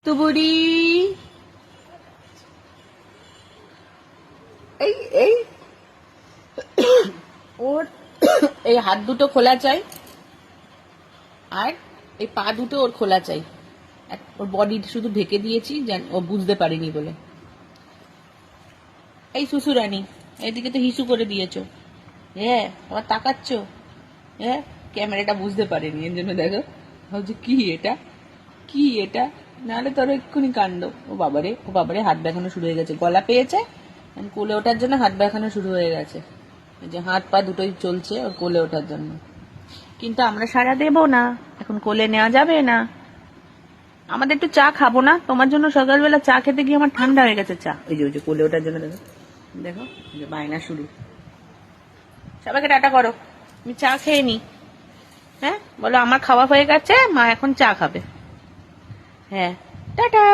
তো বুড়ি এই এই ওর এই হাত দুটো খোলা চাই আর এই পা দুটো ওর খোলা চাই। ওর বডি শুধু ঢেকে দিয়েছি, ও বুঝতে পারিনি বলে। এই সুসুরানি, এদিকে তো হিসু করে দিয়েছো। হ্যাঁ, আবার তাকাচ্ছ। হ্যাঁ, ক্যামেরাটা বুঝতে পারেনি, এর জন্য দেখো ভাবছি কি এটা, কি এটা, নাহলে তোর এক্ষুনি কাণ্ড। ও বাবারে হাত দেখানো শুরু হয়ে গেছে, গলা পেয়েছে, কোলে ওঠার জন্য হাত দেখানো শুরু হয়ে গেছে। এই যে হাত পা দুটোই চলছে ওর কোলে ওঠার জন্য, কিন্তু আমরা সাড়া দেব না, এখন কোলে নেওয়া যাবে না। আমাদের একটু চা খাবো না? তোমার জন্য সকালবেলা চা খেতে গিয়ে আমার ঠান্ডা হয়ে গেছে চা। ওই যে কোলে ওঠার জন্য দেখো দেখো, যে বায়না শুরু। সবাইকে টাটা করো, আমি চা খেয়ে নি। হ্যাঁ বলো, আমার খাওয়া হয়ে গেছে, মা এখন চা খাবে। হ্যাঁ, টাটা।